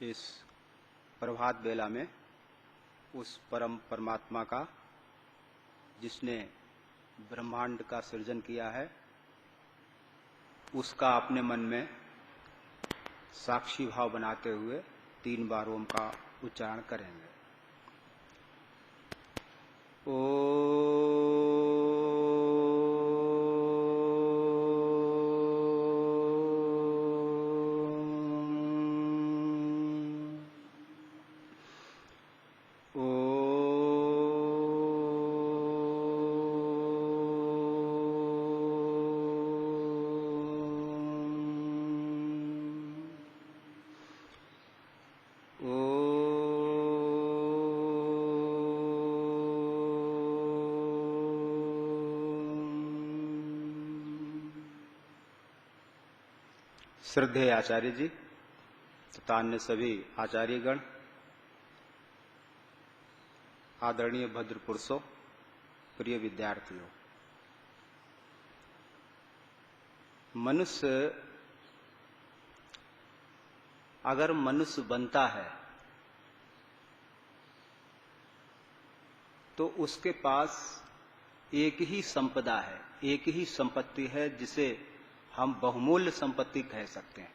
इस प्रभात बेला में उस परम परमात्मा का, जिसने ब्रह्मांड का सृजन किया है, उसका अपने मन में साक्षी भाव बनाते हुए 3 बार ओम का उच्चारण करेंगे। श्रद्धेय आचार्य जी तथा अन्य सभी आचार्यगण, आदरणीय भद्र पुरुषों, प्रिय विद्यार्थियों, मनुष्य अगर मनुष्य बनता है तो उसके पास एक ही संपदा है, एक ही संपत्ति है जिसे हम बहुमूल्य संपत्ति कह सकते हैं,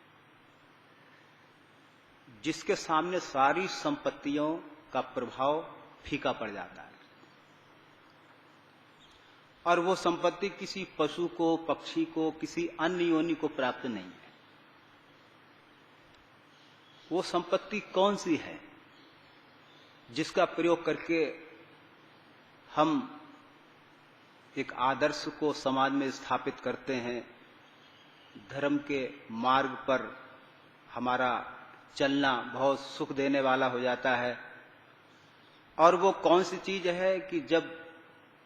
जिसके सामने सारी संपत्तियों का प्रभाव फीका पड़ जाता है। और वो संपत्ति किसी पशु को, पक्षी को, किसी अन्य योनि को प्राप्त नहीं है। वो संपत्ति कौन सी है जिसका प्रयोग करके हम एक आदर्श को समाज में स्थापित करते हैं, धर्म के मार्ग पर हमारा चलना बहुत सुख देने वाला हो जाता है। और वो कौन सी चीज है कि जब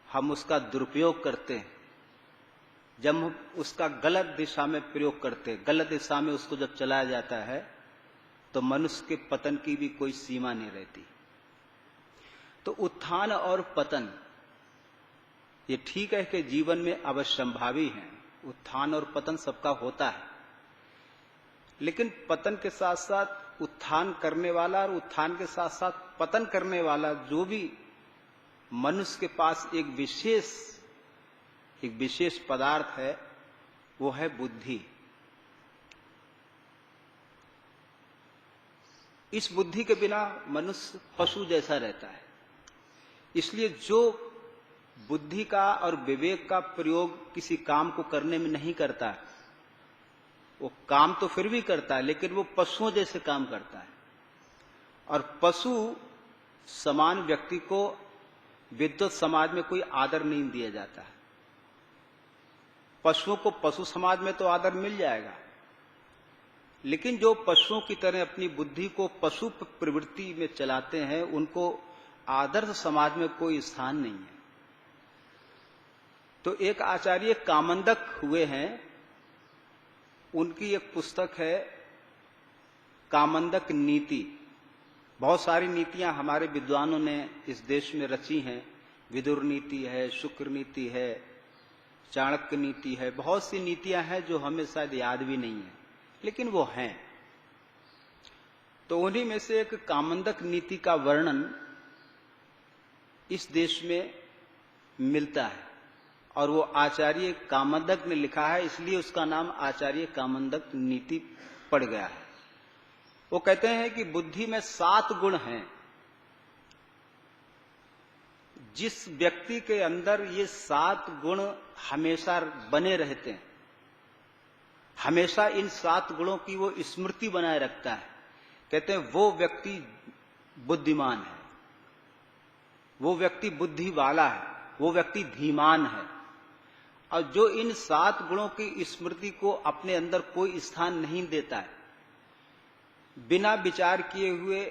हम उसका दुरुपयोग करते हैं, जब हम उसका गलत दिशा में प्रयोग करते हैं, गलत दिशा में उसको जब चलाया जाता है, तो मनुष्य के पतन की भी कोई सीमा नहीं रहती। तो उत्थान और पतन ये ठीक है कि जीवन में अवश्यंभावी है, उत्थान और पतन सबका होता है, लेकिन पतन के साथ साथ उत्थान करने वाला और उत्थान के साथ साथ पतन करने वाला जो भी मनुष्य के पास एक विशेष पदार्थ है, वो है बुद्धि। इस बुद्धि के बिना मनुष्य पशु जैसा रहता है। इसलिए जो बुद्धि का और विवेक का प्रयोग किसी काम को करने में नहीं करता है, वो काम तो फिर भी करता है, लेकिन वो पशुओं जैसे काम करता है। और पशु समान व्यक्ति को विद्वत समाज में कोई आदर नहीं दिया जाता है। पशुओं को पशु समाज में तो आदर मिल जाएगा, लेकिन जो पशुओं की तरह अपनी बुद्धि को पशु प्रवृत्ति में चलाते हैं, उनको आदर्श समाज में कोई स्थान नहीं है। तो एक आचार्य कामंदक हुए हैं, उनकी एक पुस्तक है कामंदक नीति। बहुत सारी नीतियां हमारे विद्वानों ने इस देश में रची हैं। विदुर नीति है, शुक्र नीति है, चाणक्य नीति है, बहुत सी नीतियां हैं जो हमें शायद याद भी नहीं है, लेकिन वो हैं। तो उन्हीं में से एक कामंदक नीति का वर्णन इस देश में मिलता है, और वो आचार्य कामंदक ने लिखा है, इसलिए उसका नाम आचार्य कामंदक नीति पड़ गया है। वो कहते हैं कि बुद्धि में 7 गुण हैं। जिस व्यक्ति के अंदर ये 7 गुण हमेशा बने रहते हैं, हमेशा इन 7 गुणों की वो स्मृति बनाए रखता है, कहते हैं वो व्यक्ति बुद्धिमान है, वो व्यक्ति बुद्धि वाला है, वो व्यक्ति धीमान है। और जो इन 7 गुणों की स्मृति को अपने अंदर कोई स्थान नहीं देता है, बिना विचार किए हुए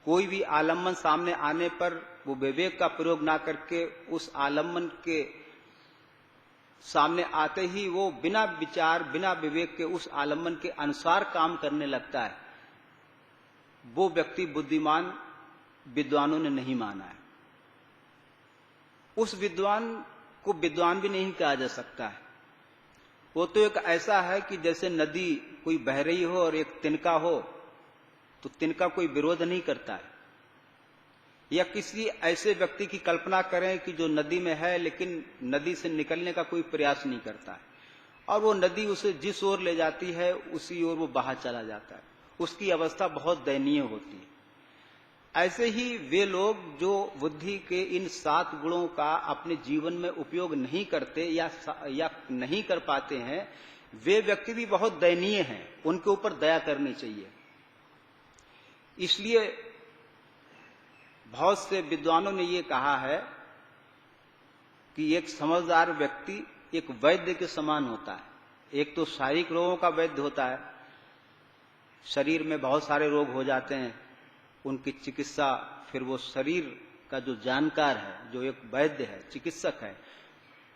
कोई भी आलम्बन सामने आने पर वो विवेक का प्रयोग ना करके उस आलम्बन के सामने आते ही वो बिना विचार, बिना विवेक के उस आलम्बन के अनुसार काम करने लगता है, वो व्यक्ति बुद्धिमान विद्वानों ने नहीं माना है। उस विद्वान को विद्वान भी नहीं कहा जा सकता है। वो तो एक ऐसा है कि जैसे नदी कोई बह रही हो और एक तिनका हो, तो तिनका कोई विरोध नहीं करता है। या किसी ऐसे व्यक्ति की कल्पना करें कि जो नदी में है लेकिन नदी से निकलने का कोई प्रयास नहीं करता है, और वो नदी उसे जिस ओर ले जाती है उसी ओर वो बाहर चला जाता है, उसकी अवस्था बहुत दयनीय होती है। ऐसे ही वे लोग जो बुद्धि के इन 7 गुणों का अपने जीवन में उपयोग नहीं करते या नहीं कर पाते हैं, वे व्यक्ति भी बहुत दयनीय हैं, उनके ऊपर दया करनी चाहिए। इसलिए बहुत से विद्वानों ने ये कहा है कि एक समझदार व्यक्ति एक वैद्य के समान होता है। एक तो शारीरिक रोगों का वैद्य होता है, शरीर में बहुत सारे रोग हो जाते हैं, उनकी चिकित्सा फिर वो शरीर का जो जानकार है, जो एक वैद्य है, चिकित्सक है,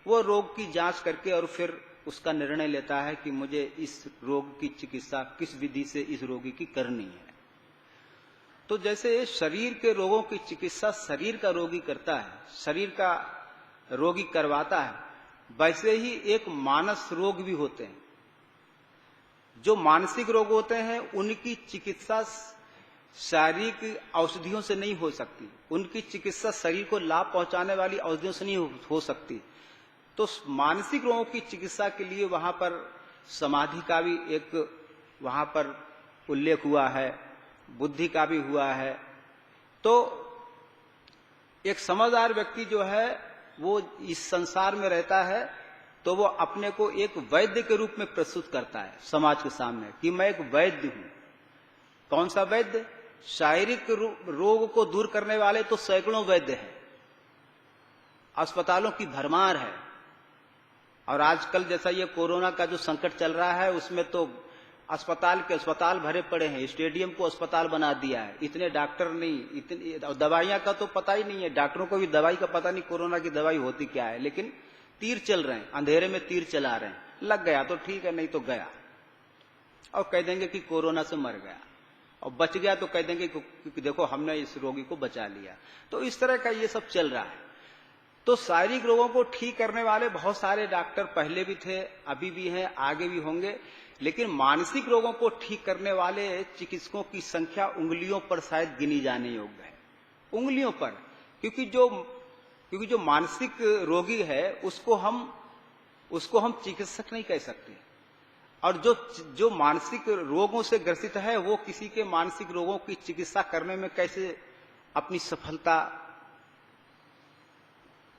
वो रोग की जांच करके और फिर उसका निर्णय लेता है कि मुझे इस रोग की चिकित्सा किस विधि से इस रोगी की करनी है। तो जैसे शरीर के रोगों की चिकित्सा शरीर का रोगी करता है, शरीर का रोगी करवाता है, वैसे ही एक मानस रोग भी होते हैं। जो मानसिक रोग होते हैं उनकी चिकित्सा शारीरिक औषधियों से नहीं हो सकती, उनकी चिकित्सा शरीर को लाभ पहुंचाने वाली औषधियों से नहीं हो सकती। तो मानसिक रोगों की चिकित्सा के लिए वहां पर समाधि का भी एक वहां पर उल्लेख हुआ है, बुद्धि का भी हुआ है। तो एक समझदार व्यक्ति जो है वो इस संसार में रहता है तो वो अपने को एक वैद्य के रूप में प्रस्तुत करता है समाज के सामने कि मैं एक वैद्य हूं। कौन सा वैद्य? शारीरिक रोग को दूर करने वाले तो सैकड़ों वैद्य हैं, अस्पतालों की भरमार है। और आजकल जैसा ये कोरोना का जो संकट चल रहा है उसमें तो अस्पताल के अस्पताल भरे पड़े हैं, स्टेडियम को अस्पताल बना दिया है। इतने डॉक्टर नहीं, इतनी दवाइयां का तो पता ही नहीं है, डॉक्टरों को भी दवाई का पता नहीं कोरोना की दवाई होती क्या है। लेकिन तीर चल रहे हैं, अंधेरे में तीर चला रहे हैं, लग गया तो ठीक है, नहीं तो गया। और कह देंगे कि कोरोना से मर गया, और बच गया तो कह देंगे कि देखो हमने इस रोगी को बचा लिया। तो इस तरह का ये सब चल रहा है। तो शारीरिक रोगों को ठीक करने वाले बहुत सारे डॉक्टर पहले भी थे, अभी भी हैं, आगे भी होंगे। लेकिन मानसिक रोगों को ठीक करने वाले चिकित्सकों की संख्या उंगलियों पर शायद गिनी जाने योग्य है, उंगलियों पर। क्योंकि जो मानसिक रोगी है उसको हम चिकित्सक नहीं कह सकते, और जो मानसिक रोगों से ग्रसित है वो किसी के मानसिक रोगों की चिकित्सा करने में कैसे अपनी सफलता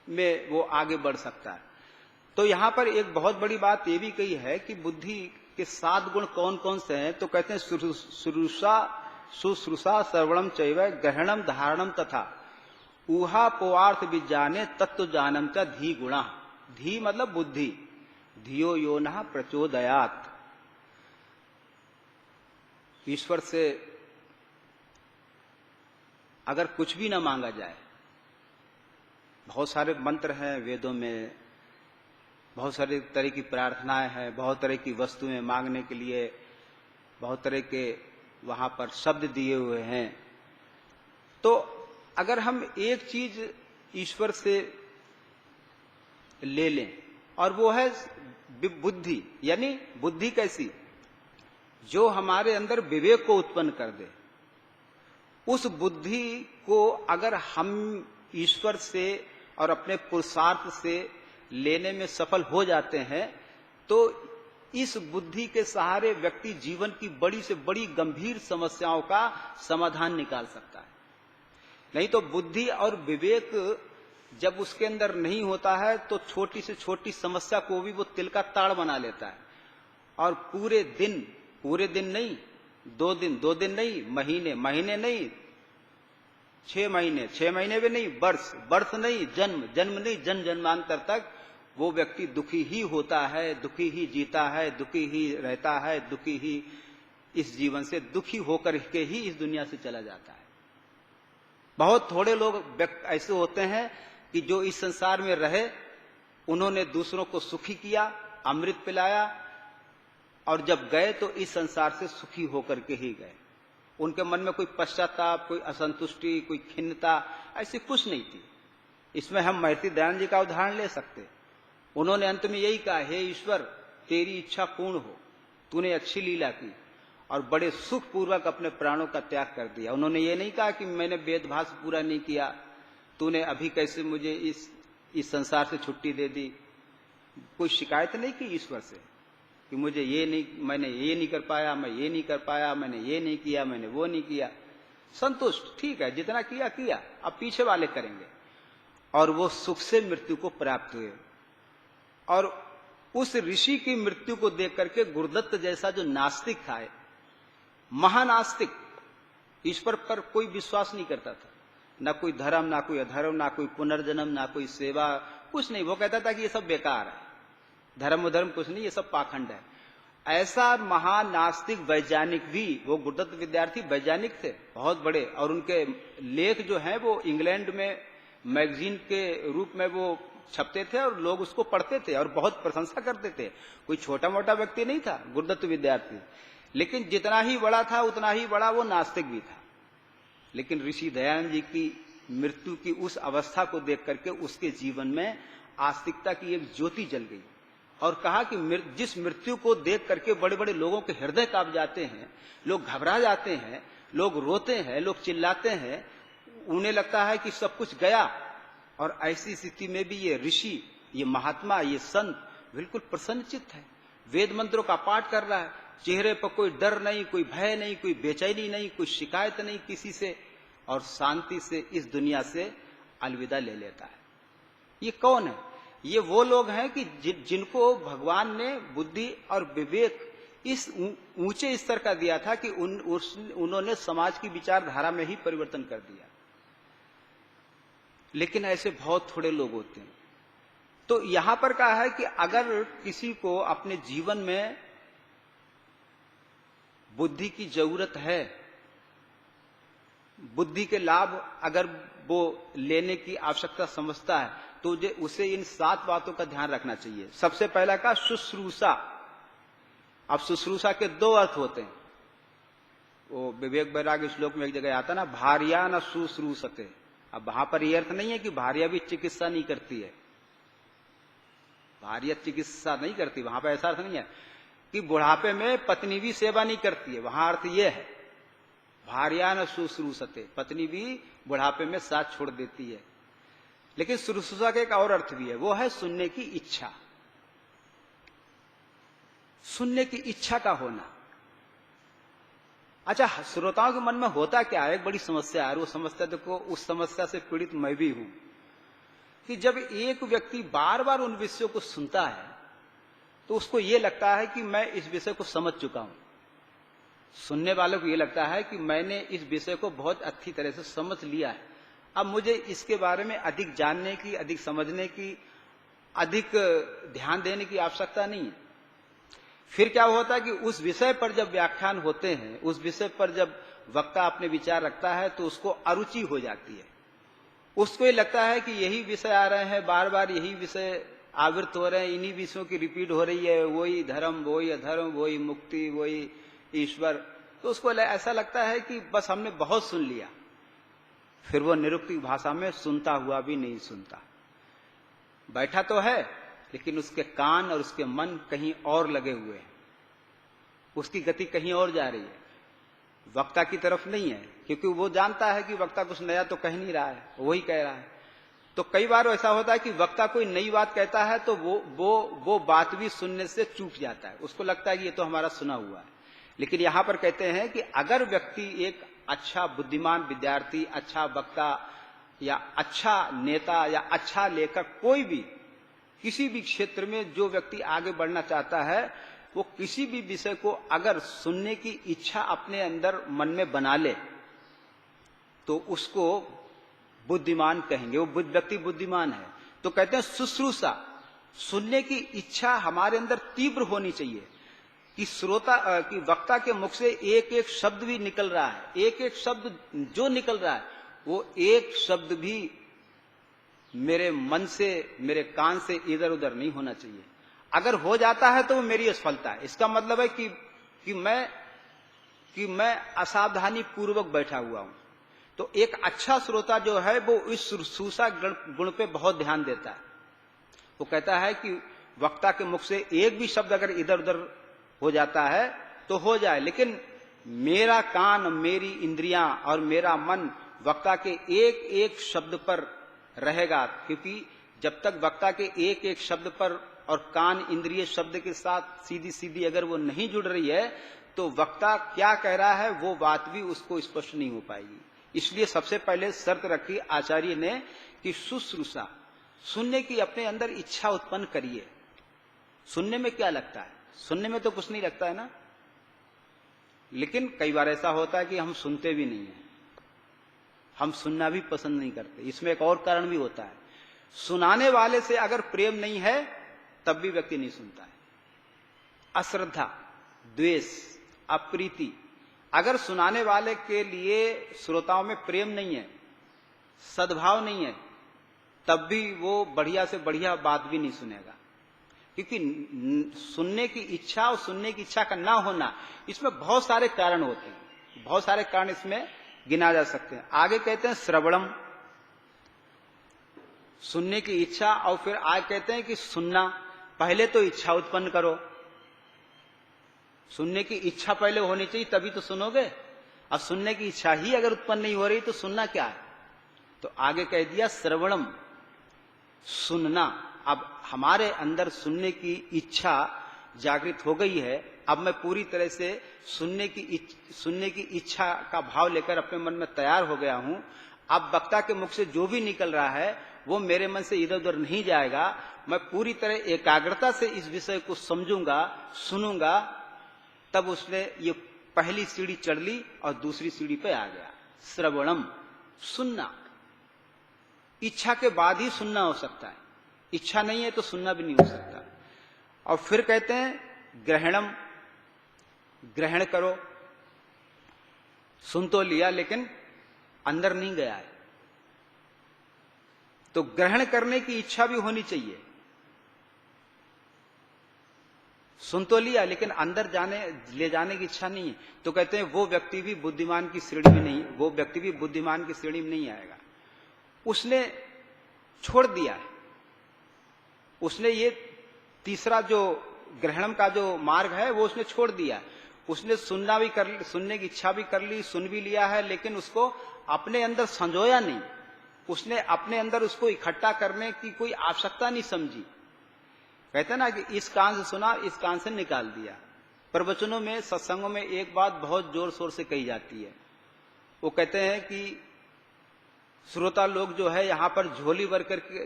में वो आगे बढ़ सकता है। तो यहां पर एक बहुत बड़ी बात ये भी कही है कि बुद्धि के 7 गुण कौन कौन से हैं। तो कहते हैं शुश्रूषा श्रवणम चैव ग्रहणम धारणम तथा ऊहा पोवार्थ विज्ञाने तत्व जानम च धी गुणा। धी मतलब बुद्धि, धियो यो न प्रचोदयात। ईश्वर से अगर कुछ भी ना मांगा जाए, बहुत सारे मंत्र हैं वेदों में, बहुत सारे तरह की प्रार्थनाएं हैं, बहुत तरह की वस्तुएं मांगने के लिए, बहुत तरह के वहां पर शब्द दिए हुए हैं। तो अगर हम एक चीज ईश्वर से ले लें और वो है बुद्धि, यानी बुद्धि कैसी? जो हमारे अंदर विवेक को उत्पन्न कर दे, उस बुद्धि को अगर हम ईश्वर से और अपने पुरुषार्थ से लेने में सफल हो जाते हैं तो इस बुद्धि के सहारे व्यक्ति जीवन की बड़ी से बड़ी गंभीर समस्याओं का समाधान निकाल सकता है। नहीं तो बुद्धि और विवेक जब उसके अंदर नहीं होता है तो छोटी से छोटी समस्या को भी वो तिल का ताड़ बना लेता है, और पूरे दिन नहीं, 2 दिन नहीं, महीने नहीं, 6 महीने भी नहीं, वर्ष नहीं, जन्म नहीं, जन्मांतर तक वो व्यक्ति दुखी ही होता है, दुखी ही जीता है, दुखी ही रहता है, दुखी ही इस जीवन से दुखी होकर के ही इस दुनिया से चला जाता है। बहुत थोड़े लोग ऐसे होते हैं कि जो इस संसार में रहे, उन्होंने दूसरों को सुखी किया, अमृत पिलाया, और जब गए तो इस संसार से सुखी होकर के ही गए। उनके मन में कोई पश्चाताप, कोई असंतुष्टि, कोई खिन्नता ऐसी कुछ नहीं थी। इसमें हम महर्षि दयानंद जी का उदाहरण ले सकते। उन्होंने अंत में यही कहा, हे ईश्वर तेरी इच्छा पूर्ण हो, तूने अच्छी लीला की, और बड़े सुखपूर्वक अपने प्राणों का त्याग कर दिया। उन्होंने ये नहीं कहा कि मैंने वेदभाष पूरा नहीं किया, तूने अभी कैसे मुझे इस संसार से छुट्टी दे दी। कोई शिकायत नहीं की ईश्वर से कि मुझे ये नहीं, मैंने ये नहीं कर पाया, मैं ये नहीं कर पाया, मैंने ये नहीं किया, मैंने वो नहीं किया। संतुष्ट, ठीक है, जितना किया किया, अब पीछे वाले करेंगे। और वो सुख से मृत्यु को प्राप्त हुए। और उस ऋषि की मृत्यु को देख करके गुरुदत्त जैसा जो नास्तिक था, महानास्तिक, ईश्वर पर कोई विश्वास नहीं करता था, ना कोई धर्म, ना कोई अधर्म, ना कोई पुनर्जन्म, ना कोई सेवा, कुछ नहीं। वो कहता था कि ये सब बेकार है, धर्म उधर्म कुछ नहीं, ये सब पाखंड है। ऐसा महानास्तिक वैज्ञानिक भी, वो गुरुदत्त विद्यार्थी वैज्ञानिक थे बहुत बड़े, और उनके लेख जो हैं वो इंग्लैंड में मैगजीन के रूप में वो छपते थे और लोग उसको पढ़ते थे और बहुत प्रशंसा करते थे। कोई छोटा मोटा व्यक्ति नहीं था गुरुदत्त विद्यार्थी, लेकिन जितना ही बड़ा था उतना ही बड़ा वो नास्तिक भी था। लेकिन ऋषि दयानंद जी की मृत्यु की उस अवस्था को देख करके उसके जीवन में आस्तिकता की एक ज्योति जल गई और कहा कि जिस मृत्यु को देख करके बड़े बड़े लोगों के हृदय कांप जाते हैं, लोग घबरा जाते हैं, लोग रोते हैं, लोग चिल्लाते हैं, उन्हें लगता है कि सब कुछ गया। और ऐसी स्थिति में भी ये ऋषि, ये महात्मा, ये संत बिल्कुल प्रसन्नचित्त है, वेद मंत्रों का पाठ कर रहा है, चेहरे पर कोई डर नहीं, कोई भय नहीं, कोई बेचैनी नहीं, कोई शिकायत नहीं किसी से, और शांति से इस दुनिया से अलविदा ले लेता है। ये कौन है? ये वो लोग हैं कि जिनको भगवान ने बुद्धि और विवेक इस ऊंचे स्तर का दिया था कि उन्होंने समाज की विचारधारा में ही परिवर्तन कर दिया। लेकिन ऐसे बहुत थोड़े लोग होते हैं। तो यहां पर कहा है कि अगर किसी को अपने जीवन में बुद्धि की जरूरत है, बुद्धि के लाभ अगर वो लेने की आवश्यकता समझता है, तो उसे इन 7 बातों का ध्यान रखना चाहिए। सबसे पहला का शुश्रूषा। अब शुश्रूषा के 2 अर्थ होते हैं। वो विवेक वैराग्य श्लोक में एक जगह आता ना, भार्या न शुश्रूषते। अब वहां पर यह अर्थ नहीं है कि भार्या भी चिकित्सा नहीं करती है, भार्या चिकित्सा नहीं करती, वहां पर ऐसा अर्थ नहीं है कि बुढ़ापे में पत्नी भी सेवा नहीं करती है। वहां अर्थ यह है भार्या न शुश्रूषते, पत्नी भी बुढ़ापे में साथ छोड़ देती है। लेकिन शुश्रूषा का एक और अर्थ भी है, वो है सुनने की इच्छा, सुनने की इच्छा का होना। अच्छा, श्रोताओं के मन में होता क्या है, एक बड़ी समस्या है। वो समस्या देखो, उस समस्या से पीड़ित मैं भी हूं कि जब एक व्यक्ति बार बार उन विषयों को सुनता है तो उसको ये लगता है कि मैं इस विषय को समझ चुका हूं। सुनने वालों को ये लगता है कि मैंने इस विषय को बहुत अच्छी तरह से समझ लिया है, अब मुझे इसके बारे में अधिक जानने की, अधिक समझने की, अधिक ध्यान देने की आवश्यकता नहीं है। फिर क्या होता है कि उस विषय पर जब व्याख्यान होते हैं, उस विषय पर जब वक्ता अपने विचार रखता है तो उसको अरुचि हो जाती है। उसको ये लगता है कि यही विषय आ रहे हैं, बार बार यही विषय आवृत हो रहे हैं, इन्हीं विषयों की रिपीट हो रही है, वही धर्म, वही अधर्म, वही मुक्ति, वही ईश्वर। तो उसको ऐसा लगता है कि बस हमने बहुत सुन लिया। फिर वो निरुक्तिक भाषा में सुनता हुआ भी नहीं सुनता, बैठा तो है लेकिन उसके कान और उसके मन कहीं और लगे हुए हैं, उसकी गति कहीं और जा रही है, वक्ता की तरफ नहीं है, क्योंकि वो जानता है कि वक्ता कुछ नया तो कह नहीं रहा है, वही कह रहा है। तो कई बार ऐसा होता है कि वक्ता कोई नई बात कहता है तो वो बात भी सुनने से चूक जाता है, उसको लगता है कि ये तो हमारा सुना हुआ है। लेकिन यहां पर कहते हैं कि अगर व्यक्ति एक अच्छा बुद्धिमान विद्यार्थी, अच्छा वक्ता या अच्छा नेता या अच्छा लेखक, कोई भी किसी भी क्षेत्र में जो व्यक्ति आगे बढ़ना चाहता है, वो किसी भी विषय को अगर सुनने की इच्छा अपने अंदर मन में बना ले तो उसको बुद्धिमान कहेंगे, वो व्यक्ति बुद्धिमान है। तो कहते हैं शुश्रूषा, सुनने की इच्छा हमारे अंदर तीव्र होनी चाहिए कि श्रोता कि वक्ता के मुख से एक एक शब्द भी निकल रहा है, एक एक शब्द जो निकल रहा है वो एक शब्द भी मेरे मन से, मेरे कान से इधर उधर नहीं होना चाहिए। अगर हो जाता है तो वो मेरी असफलता है। इसका मतलब है कि मैं असावधानी पूर्वक बैठा हुआ हूं। तो एक अच्छा श्रोता जो है वो इस शुश्रूषा गुण पे बहुत ध्यान देता है। वो कहता है कि वक्ता के मुख से एक भी शब्द अगर इधर उधर हो जाता है तो हो जाए, लेकिन मेरा कान, मेरी इंद्रियां और मेरा मन वक्ता के एक एक शब्द पर रहेगा, क्योंकि जब तक वक्ता के एक एक शब्द पर और कान इंद्रिय शब्द के साथ सीधी सीधी अगर वो नहीं जुड़ रही है तो वक्ता क्या कह रहा है वो बात भी उसको स्पष्ट नहीं हो पाएगी। इसलिए सबसे पहले शर्त रखी आचार्य ने कि शुश्रूषा, सुनने की अपने अंदर इच्छा उत्पन्न करिए। सुनने में क्या लगता है? सुनने में तो कुछ नहीं लगता है ना। लेकिन कई बार ऐसा होता है कि हम सुनते भी नहीं है, हम सुनना भी पसंद नहीं करते। इसमें एक और कारण भी होता है, सुनाने वाले से अगर प्रेम नहीं है तब भी व्यक्ति नहीं सुनता है। अश्रद्धा, द्वेष, अप्रीति, अगर सुनाने वाले के लिए श्रोताओं में प्रेम नहीं है, सद्भाव नहीं है, तब भी वो बढ़िया से बढ़िया बात भी नहीं सुनेगा। क्योंकि सुनने की इच्छा और सुनने की इच्छा का ना होना, इसमें बहुत सारे कारण होते हैं, बहुत सारे कारण इसमें गिना जा सकते हैं। आगे कहते हैं श्रवणम, सुनने की इच्छा, और फिर आगे कहते हैं कि सुनना। पहले तो इच्छा उत्पन्न करो, सुनने की इच्छा पहले होनी चाहिए तभी तो सुनोगे। अब सुनने की इच्छा ही अगर उत्पन्न नहीं हो रही तो सुनना क्या है? तो आगे कह दिया श्रवणम, सुनना। अब हमारे अंदर सुनने की इच्छा जागृत हो गई है, अब मैं पूरी तरह से सुनने की इच्छा का भाव लेकर अपने मन में तैयार हो गया हूं। अब वक्ता के मुख से जो भी निकल रहा है वो मेरे मन से इधर उधर नहीं जाएगा। मैं पूरी तरह एकाग्रता से इस विषय को समझूंगा, सुनूंगा। तब उसने ये पहली सीढ़ी चढ़ ली और दूसरी सीढ़ी पे आ गया। श्रवणम, सुनना। इच्छा के बाद ही सुनना हो सकता है, इच्छा नहीं है तो सुनना भी नहीं हो सकता। और फिर कहते हैं ग्रहणम, ग्रहण करो। सुन तो लिया लेकिन अंदर नहीं गया है, तो ग्रहण करने की इच्छा भी होनी चाहिए। सुन तो लिया लेकिन अंदर ले जाने की इच्छा नहीं है, तो कहते हैं वो व्यक्ति भी बुद्धिमान की श्रेणी में नहीं, वो व्यक्ति भी बुद्धिमान की श्रेणी में नहीं आएगा। उसने छोड़ दिया है, उसने ये तीसरा जो ग्रहणम का जो मार्ग है वो उसने छोड़ दिया। उसने सुनने की इच्छा भी कर ली, सुन भी लिया है, लेकिन उसको अपने अंदर संजोया नहीं। उसने अपने अंदर उसको इकट्ठा करने की कोई आवश्यकता नहीं समझी। कहते हैं ना कि इस कान से सुना, इस कान से निकाल दिया। प्रवचनों में, सत्संगों में एक बात बहुत जोर शोर से कही जाती है। वो कहते हैं कि श्रोता लोग जो है यहां पर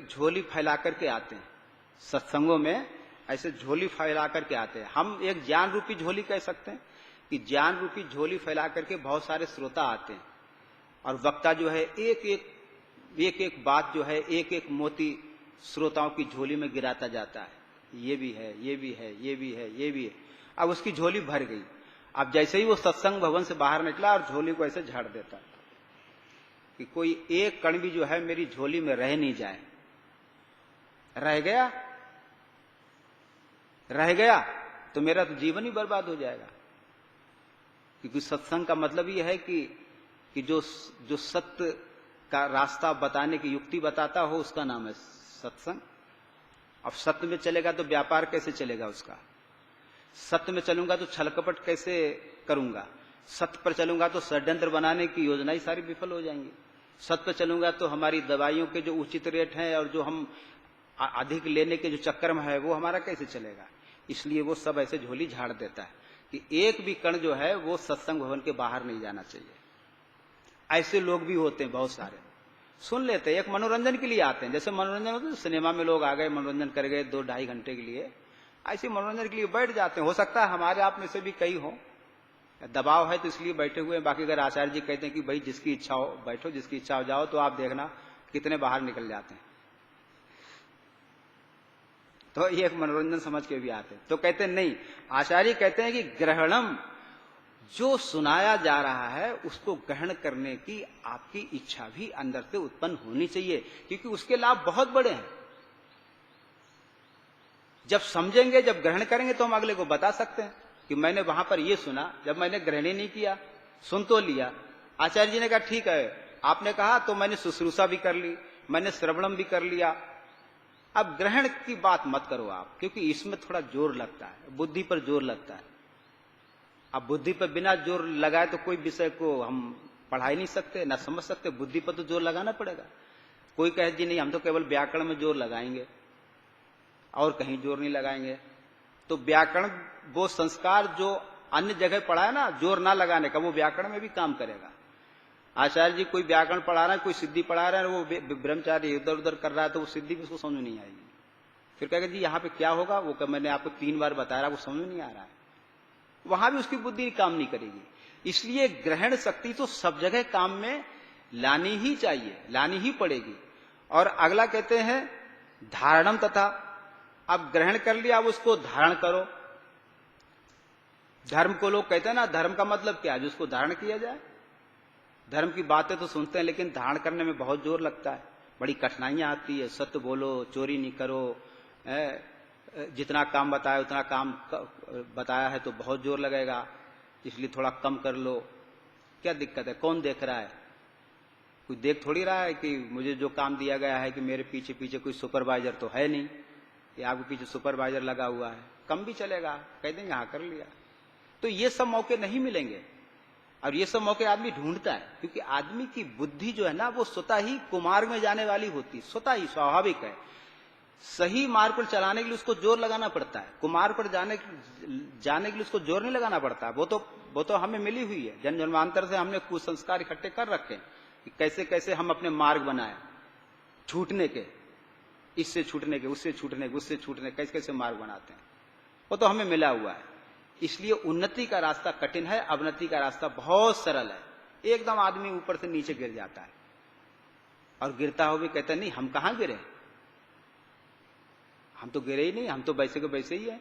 झोली फैला करके आते हैं। सत्संगों में ऐसे झोली फैला करके आते हैं। हम एक ज्ञान रूपी झोली कह सकते हैं कि ज्ञान रूपी झोली फैला करके बहुत सारे श्रोता आते हैं, और वक्ता जो है एक एक बात जो है, एक एक मोती श्रोताओं की झोली में गिराता जाता है। ये भी है, ये भी है, ये भी है, ये भी है। अब उसकी झोली भर गई। अब जैसे ही वो सत्संग भवन से बाहर निकला और झोली को ऐसे झाड़ देता कि कोई एक कण भी जो है मेरी झोली में रह नहीं जाए। रह गया तो मेरा तो जीवन ही बर्बाद हो जाएगा। क्योंकि सत्संग का मतलब यह है कि जो सत्य का रास्ता बताने की युक्ति बताता हो उसका नाम है सत्संग। अब सत्य में चलेगा तो व्यापार कैसे चलेगा उसका? सत्य में चलूंगा तो छल कपट कैसे करूंगा? सत्य पर चलूंगा तो षड्यंत्र बनाने की योजना ही सारी विफल हो जाएंगी। सत्य पर चलूंगा तो हमारी दवाइयों के जो उचित रेट हैं और जो हम अधिक लेने के जो चक्कर में है वो हमारा कैसे चलेगा? इसलिए वो सब ऐसे झोली झाड़ देता है कि एक भी कण जो है वो सत्संग भवन के बाहर नहीं जाना चाहिए। ऐसे लोग भी होते हैं बहुत सारे, सुन लेते हैं, एक मनोरंजन के लिए आते हैं। जैसे मनोरंजन होता है, सिनेमा में लोग आ गए, मनोरंजन कर गए 2-2.5 घंटे के लिए, ऐसे मनोरंजन के लिए बैठ जाते हैं। हो सकता है हमारे आप में से भी कई हो, दबाव है तो इसलिए बैठे हुए हैं। बाकी अगर आचार्य जी कहते हैं कि भाई जिसकी इच्छा हो बैठो, जिसकी इच्छा हो जाओ, तो आप देखना कितने बाहर निकल जाते हैं। तो ये एक मनोरंजन समझ के भी आते हैं। तो कहते हैं नहीं, आचार्य कहते हैं कि ग्रहणम, जो सुनाया जा रहा है उसको ग्रहण करने की आपकी इच्छा भी अंदर से उत्पन्न होनी चाहिए, क्योंकि उसके लाभ बहुत बड़े हैं। जब समझेंगे, जब ग्रहण करेंगे तो हम अगले को बता सकते हैं कि मैंने वहां पर ये सुना, जब मैंने ग्रहण ही नहीं किया, सुन तो लिया। आचार्य जी ने कहा ठीक है, आपने कहा तो मैंने शुश्रूषा भी कर ली, मैंने श्रवणम भी कर लिया। अब ग्रहण की बात मत करो आप, क्योंकि इसमें थोड़ा जोर लगता है, बुद्धि पर जोर लगता है। अब बुद्धि पर बिना जोर लगाए तो कोई विषय को हम पढ़ा ही नहीं सकते, ना समझ सकते। बुद्धि पर तो जोर लगाना पड़ेगा। कोई कहे जी नहीं, हम तो केवल व्याकरण में जोर लगाएंगे और कहीं जोर नहीं लगाएंगे। तो व्याकरण वो संस्कार जो अन्य जगह पढ़ा है ना, जोर ना लगाने का, वो व्याकरण में भी काम करेगा। आचार्य जी कोई व्याकरण पढ़ा रहा है, कोई सिद्धि पढ़ा रहा है, वो ब्रह्मचारी इधर उधर कर रहा है, तो वो सिद्धि भी उसको समझ में नहीं आएगी। फिर कहेगा जी यहाँ पे क्या होगा, वो मैंने आपको 3 बार बताया, वो समझ में नहीं आ रहा है, वहां भी उसकी बुद्धि काम नहीं करेगी। इसलिए ग्रहण शक्ति तो सब जगह काम में लानी ही चाहिए, लानी ही पड़ेगी। और अगला कहते हैं धारणम तथा, अब ग्रहण कर लिया, अब उसको धारण करो। धर्म को लोग कहते हैं ना, धर्म का मतलब क्या है, जिसको धारण किया जाए। धर्म की बातें तो सुनते हैं, लेकिन धारण करने में बहुत जोर लगता है, बड़ी कठिनाइयां आती है। सत्य बोलो, चोरी नहीं करो, जितना काम बताया उतना काम बताया है तो बहुत जोर लगेगा, इसलिए थोड़ा कम कर लो। क्या दिक्कत है, कौन देख रहा है? कोई देख थोड़ी रहा है कि मुझे जो काम दिया गया है कि मेरे पीछे पीछे कोई सुपरवाइजर तो है नहीं, कि आपके पीछे सुपरवाइजर लगा हुआ है। कम भी चलेगा, कह देंगे हाँ कर लिया। तो ये सब मौके नहीं मिलेंगे, और ये सब मौके आदमी ढूंढता है, क्योंकि आदमी की बुद्धि जो है ना, वो स्वतः ही कुमार्ग में जाने वाली होती, स्वतः ही स्वाभाविक है। सही मार्ग पर चलाने के लिए उसको जोर लगाना पड़ता है, कुमार्ग पर जाने के लिए उसको जोर नहीं लगाना पड़ता। वो तो हमें मिली हुई है, जन्म जन्मांतर से हमने कुसंस्कार इकट्ठे कर रखे हैं कि कैसे कैसे हम अपने मार्ग बनाए, छूटने के, इससे छूटने के, उससे छूटने के, उससे छूटने, कैसे कैसे मार्ग बनाते हैं, वो तो हमें मिला हुआ है। इसलिए उन्नति का रास्ता कठिन है, अवनति का रास्ता बहुत सरल है। एकदम आदमी ऊपर से नीचे गिर जाता है, और गिरता हुआ भी कहता है नहीं हम कहां गिरे, हम तो गिरे ही नहीं, हम तो वैसे के वैसे ही है।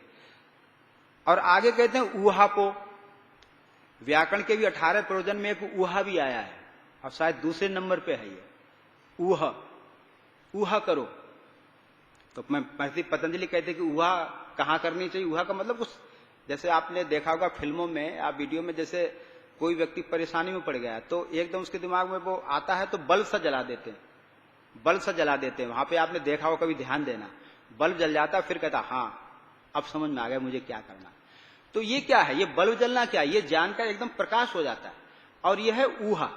और आगे कहते हैं ऊहा को, व्याकरण के भी 18 प्रयोजन में एक ऊहा भी आया है, और शायद दूसरे नंबर पे है ये ऊहा। ऊहा करो, तो मैं पतंजलि कहते कि ऊहा कहां करनी चाहिए। ऊहा का मतलब उस, जैसे आपने देखा होगा फिल्मों में या वीडियो में, जैसे कोई व्यक्ति परेशानी में पड़ गया तो एकदम उसके दिमाग में वो आता है तो बल्ब सा जला देते हैं, बल्ब सा जला देते हैं। वहां पे आपने देखा हो, कभी ध्यान देना, बल्ब जल जाता, फिर कहता हाँ अब समझ में आ गया मुझे क्या करना। तो ये क्या है, ये बल्ब जलना क्या है, ये ज्ञान का एकदम प्रकाश हो जाता है, और यह है ऊहा।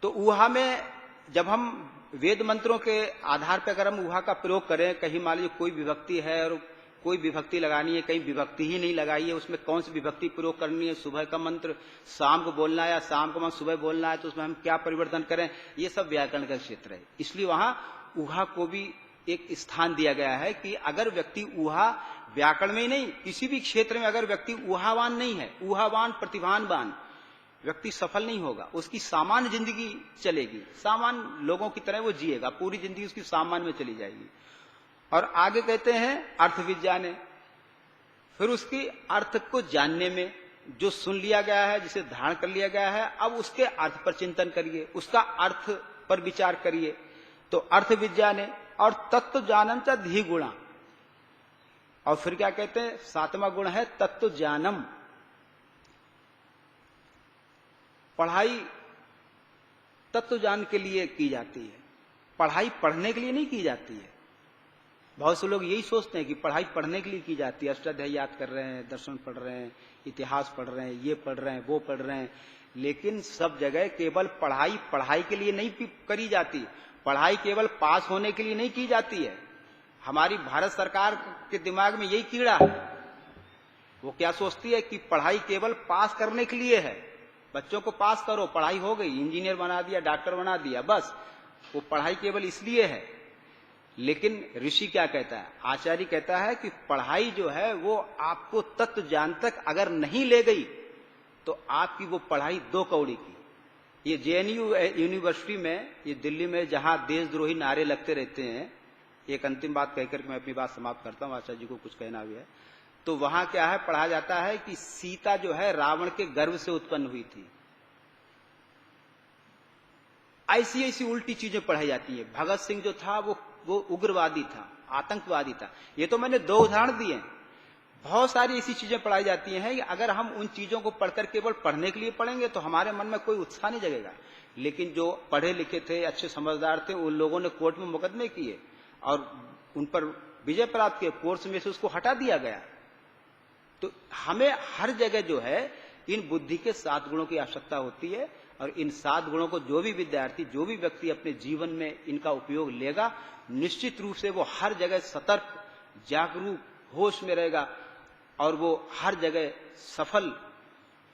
तो ऊहा में जब हम वेद मंत्रों के आधार पर अगर हम ऊहा का प्रयोग करें, कहीं मान लीजिए कोई विभक्ति है और कोई विभक्ति लगानी है, कहीं विभक्ति ही नहीं लगाई है, उसमें कौन सी विभक्ति प्रयोग करनी है, सुबह का मंत्र शाम को बोलना है या शाम का मंत्र सुबह बोलना है, तो उसमें हम क्या परिवर्तन करें, ये सब व्याकरण का क्षेत्र है। इसलिए वहां ऊहा को भी एक स्थान दिया गया है कि अगर व्यक्ति ऊहा, व्याकरण में ही नहीं किसी भी क्षेत्र में अगर व्यक्ति ऊहावान नहीं है, ऊहावान प्रतिभावान व्यक्ति सफल नहीं होगा। उसकी सामान्य जिंदगी चलेगी, सामान्य लोगों की तरह वो जिएगा, पूरी जिंदगी उसकी सामान्य में चली जाएगी। और आगे कहते हैं अर्थ विज्ञाने, फिर उसकी अर्थ को जानने में, जो सुन लिया गया है, जिसे धारण कर लिया गया है, अब उसके अर्थ पर चिंतन करिए, उसका अर्थ पर विचार करिए। तो अर्थ विज्ञाने और तत्व जानन च धी गुणा, और फिर क्या कहते हैं 7वां गुण है तत्व ज्ञानम। पढ़ाई तत्व ज्ञान के लिए की जाती है, पढ़ाई पढ़ने के लिए नहीं की जाती है। बहुत से लोग यही सोचते हैं कि पढ़ाई पढ़ने के लिए की जाती है, अष्टाध्याय याद कर रहे हैं, दर्शन पढ़ रहे हैं, इतिहास पढ़ रहे हैं, ये पढ़ रहे हैं, वो पढ़ रहे हैं। लेकिन सब जगह केवल पढ़ाई के लिए नहीं करी जाती, पढ़ाई केवल पास होने के लिए नहीं की जाती है। हमारी भारत सरकार के दिमाग में यही कीड़ा है, वो क्या सोचती है कि पढ़ाई केवल पास करने के लिए है, बच्चों को पास करो, पढ़ाई हो गई, इंजीनियर बना दिया, डॉक्टर बना दिया, बस वो पढ़ाई केवल इसलिए है। लेकिन ऋषि क्या कहता है, आचार्य कहता है कि पढ़ाई जो है वो आपको तत्व ज्ञान तक अगर नहीं ले गई तो आपकी वो पढ़ाई 2 कौड़ी की। ये जेएनयू यूनिवर्सिटी में, ये दिल्ली में जहां देशद्रोही नारे लगते रहते हैं, एक अंतिम बात कहकर के मैं अपनी बात समाप्त करता हूं, आचार्य जी को कुछ कहना भी है। तो वहां क्या है, पढ़ा जाता है कि सीता जो है रावण के गर्भ से उत्पन्न हुई थी। ऐसी ऐसी उल्टी चीजें पढ़ाई जाती है। भगत सिंह जो था वो उग्रवादी था, आतंकवादी था। ये तो मैंने 2 उदाहरण दिए। बहुत सारी ऐसी चीजें पढ़ाई जाती हैं कि अगर हम उन चीजों को पढ़कर केवल पढ़ने के लिए पढ़ेंगे तो हमारे मन में कोई उत्साह नहीं जगेगा। लेकिन जो पढ़े लिखे थे, अच्छे समझदार थे, उन लोगों ने कोर्ट में मुकदमे किए और उन पर विजय प्राप्त किए, कोर्स में से उसको हटा दिया गया। तो हमें हर जगह जो है इन बुद्धि के 7 गुणों की आवश्यकता होती है, और इन 7 गुणों को जो भी विद्यार्थी, जो भी व्यक्ति अपने जीवन में इनका उपयोग लेगा, निश्चित रूप से वो हर जगह सतर्क, जागरूक, होश में रहेगा और वो हर जगह सफल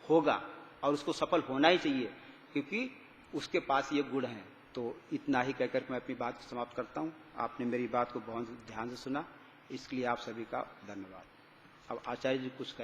होगा, और उसको सफल होना ही चाहिए क्योंकि उसके पास ये गुण हैं। तो इतना ही कहकर मैं अपनी बात को समाप्त करता हूँ। आपने मेरी बात को बहुत ध्यान से सुना, इसके लिए आप सभी का धन्यवाद। अब आचार्य जी कुछ कहें।